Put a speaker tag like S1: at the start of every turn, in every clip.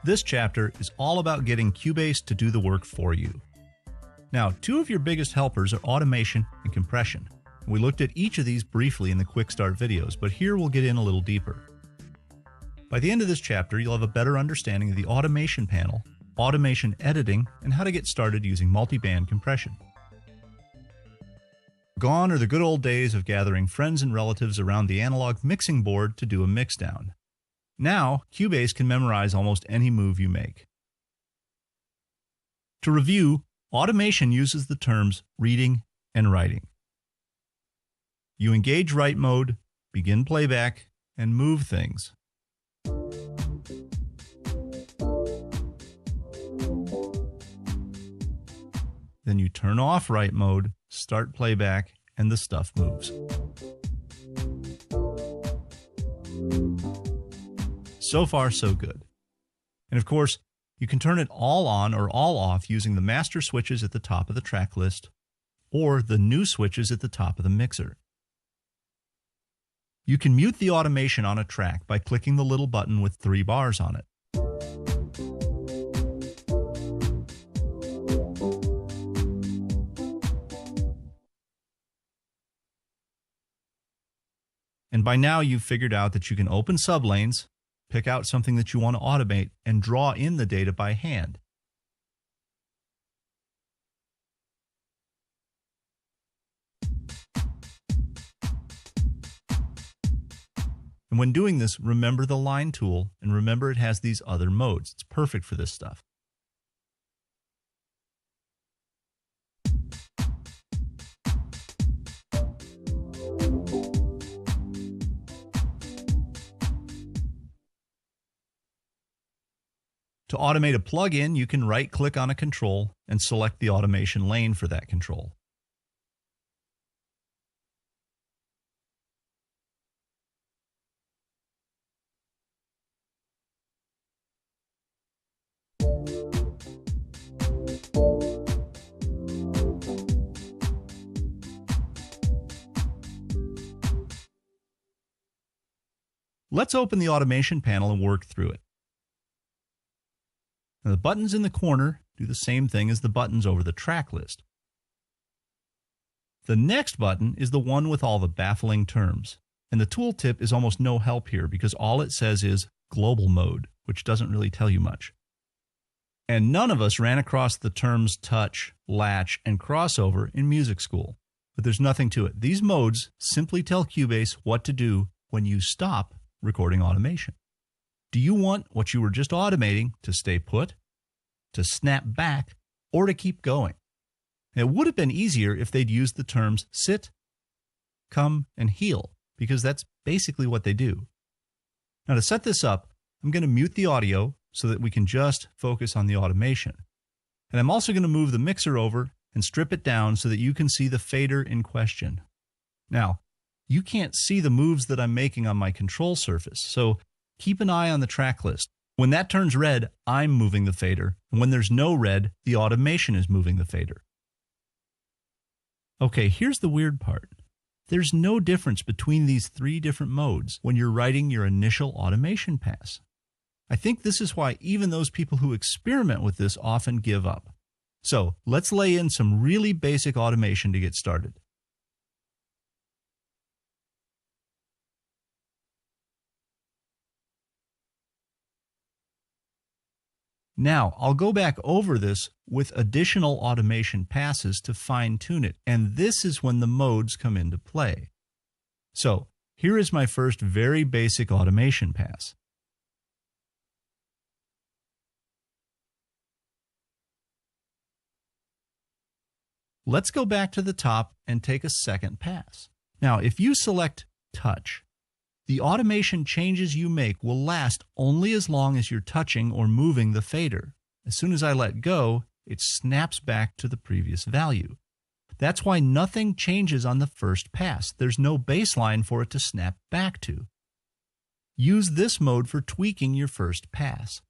S1: This chapter is all about getting Cubase to do the work for you. Now, two of your biggest helpers are automation and compression. We looked at each of these briefly in the quick start videos, but here we'll get in a little deeper. By the end of this chapter, you'll have a better understanding of the automation panel, automation editing, and how to get started using multi-band compression. Gone are the good old days of gathering friends and relatives around the analog mixing board to do a mixdown. Now, Cubase can memorize almost any move you make. To review, automation uses the terms reading and writing. You engage write mode, begin playback, and move things. Then you turn off write mode, start playback, and the stuff moves. So far, so good. And of course, you can turn it all on or all off using the master switches at the top of the track list or the new switches at the top of the mixer. You can mute the automation on a track by clicking the little button with 3 bars on it. And by now you've figured out that you can open sublanes, pick out something that you want to automate, and draw in the data by hand. And when doing this, remember the line tool, and remember it has these other modes. It's perfect for this stuff. To automate a plugin, you can right-click on a control and select the automation lane for that control. Let's open the automation panel and work through it. Now, the buttons in the corner do the same thing as the buttons over the track list. The next button is the one with all the baffling terms, and the tooltip is almost no help here because all it says is global mode, which doesn't really tell you much. And none of us ran across the terms touch, latch, and crossover in music school, but there's nothing to it. These modes simply tell Cubase what to do when you stop recording automation. Do you want what you were just automating to stay put, to snap back, or to keep going? It would have been easier if they'd used the terms sit, come, and heal, because that's basically what they do. Now to set this up, I'm going to mute the audio so that we can just focus on the automation. And I'm also going to move the mixer over and strip it down so that you can see the fader in question. Now, you can't see the moves that I'm making on my control surface, so keep an eye on the track list. When that turns red, I'm moving the fader, and when there's no red, the automation is moving the fader. Okay, here's the weird part. There's no difference between these 3 different modes when you're writing your initial automation pass. I think this is why even those people who experiment with this often give up. So let's lay in some really basic automation to get started. Now, I'll go back over this with additional automation passes to fine-tune it, and this is when the modes come into play. So, here is my first very basic automation pass. Let's go back to the top and take a second pass. Now, if you select touch, the automation changes you make will last only as long as you're touching or moving the fader. As soon as I let go, it snaps back to the previous value. That's why nothing changes on the first pass. There's no baseline for it to snap back to. Use this mode for tweaking your first pass.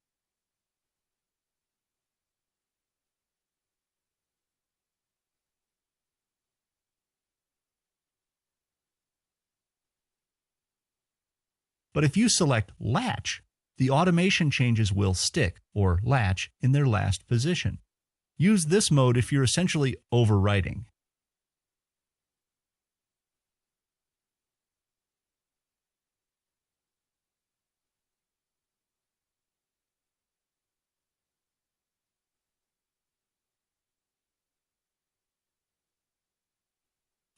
S1: But if you select latch, the automation changes will stick, or latch, in their last position. Use this mode if you're essentially overwriting.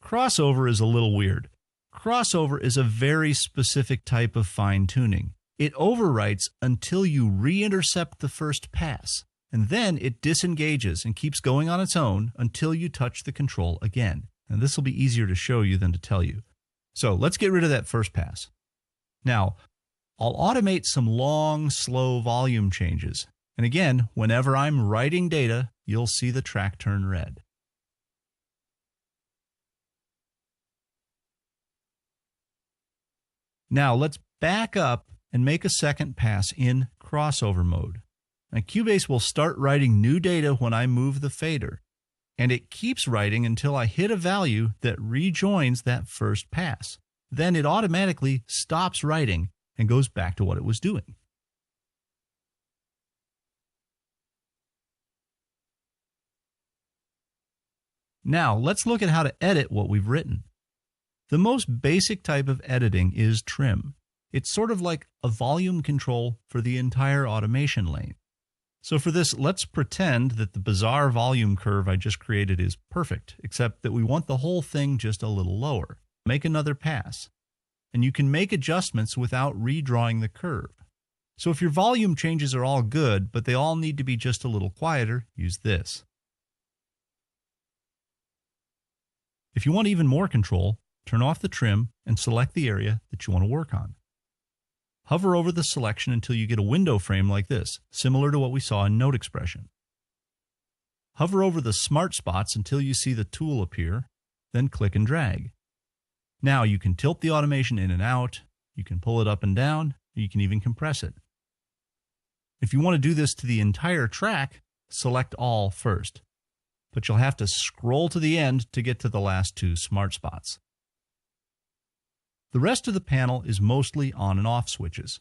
S1: Crossover is a little weird. Crossover is a very specific type of fine-tuning. It overwrites until you re-intercept the first pass, and then it disengages and keeps going on its own until you touch the control again. And this will be easier to show you than to tell you. So let's get rid of that first pass. Now, I'll automate some long, slow volume changes. And again, whenever I'm writing data, you'll see the track turn red. Now let's back up and make a second pass in crossover mode. Now Cubase will start writing new data when I move the fader, and it keeps writing until I hit a value that rejoins that first pass. Then it automatically stops writing and goes back to what it was doing. Now let's look at how to edit what we've written. The most basic type of editing is trim. It's sort of like a volume control for the entire automation lane. So for this, let's pretend that the bizarre volume curve I just created is perfect, except that we want the whole thing just a little lower. Make another pass. And you can make adjustments without redrawing the curve. So if your volume changes are all good, but they all need to be just a little quieter, use this. If you want even more control, turn off the trim and select the area that you want to work on. Hover over the selection until you get a window frame like this, similar to what we saw in Note Expression. Hover over the smart spots until you see the tool appear, then click and drag. Now you can tilt the automation in and out, you can pull it up and down, you can even compress it. If you want to do this to the entire track, select All first, but you'll have to scroll to the end to get to the last two smart spots. The rest of the panel is mostly on and off switches.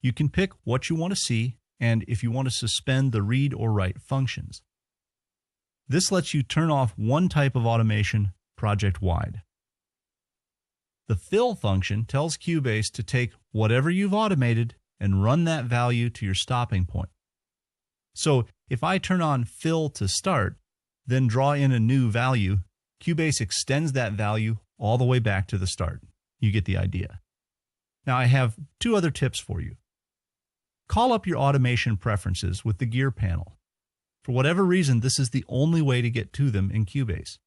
S1: You can pick what you want to see and if you want to suspend the read or write functions. This lets you turn off one type of automation project-wide. The fill function tells Cubase to take whatever you've automated and run that value to your stopping point. So if I turn on fill to start, then draw in a new value, Cubase extends that value all the way back to the start. You get the idea. Now I have two other tips for you. Call up your automation preferences with the gear panel. For whatever reason, this is the only way to get to them in Cubase.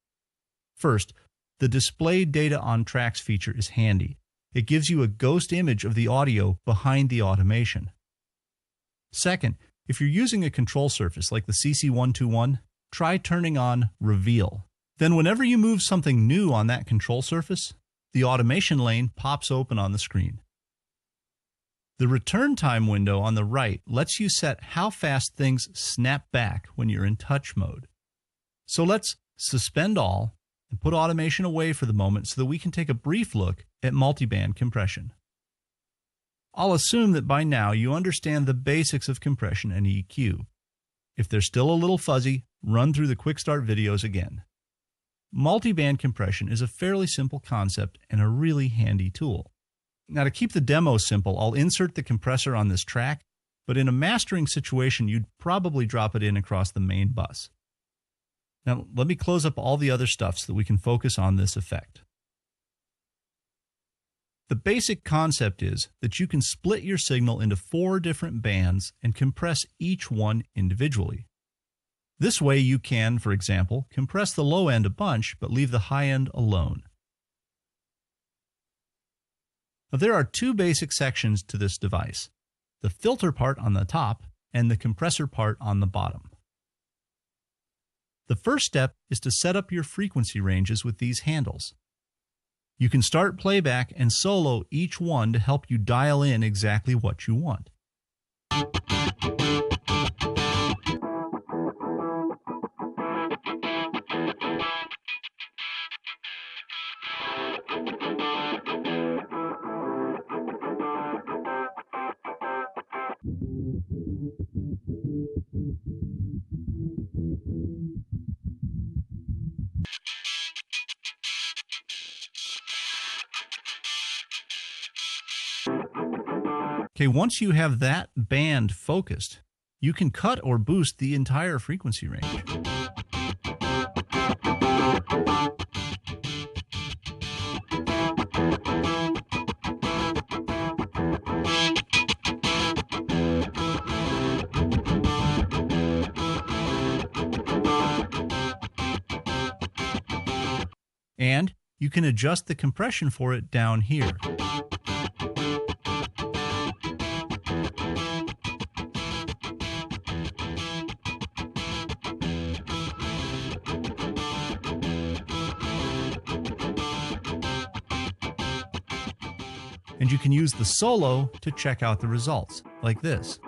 S1: First, the Display Data on Tracks feature is handy. It gives you a ghost image of the audio behind the automation. Second, if you're using a control surface like the CC121, try turning on Reveal. Then whenever you move something new on that control surface, the automation lane pops open on the screen. The return time window on the right lets you set how fast things snap back when you're in touch mode. So let's suspend all and put automation away for the moment so that we can take a brief look at multiband compression. I'll assume that by now you understand the basics of compression and EQ. If they're still a little fuzzy, run through the quick start videos again. Multiband compression is a fairly simple concept and a really handy tool. Now to keep the demo simple, I'll insert the compressor on this track, but in a mastering situation, you'd probably drop it in across the main bus. Now let me close up all the other stuff so that we can focus on this effect. The basic concept is that you can split your signal into 4 different bands and compress each one individually. This way you can, for example, compress the low end a bunch but leave the high end alone. Now, there are 2 basic sections to this device, the filter part on the top and the compressor part on the bottom. The first step is to set up your frequency ranges with these handles. You can start playback and solo each one to help you dial in exactly what you want. Okay, once you have that band focused, you can cut or boost the entire frequency range. And you can adjust the compression for it down here. And you can use the solo to check out the results, like this.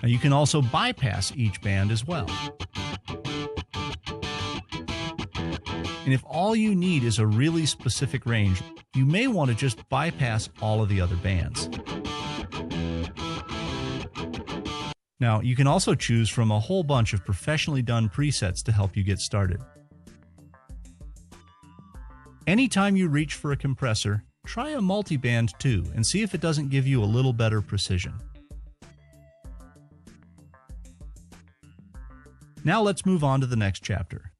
S1: Now you can also bypass each band as well. And if all you need is a really specific range, you may want to just bypass all of the other bands. Now, you can also choose from a whole bunch of professionally done presets to help you get started. Anytime you reach for a compressor, try a multiband too and see if it doesn't give you a little better precision. Now let's move on to the next chapter.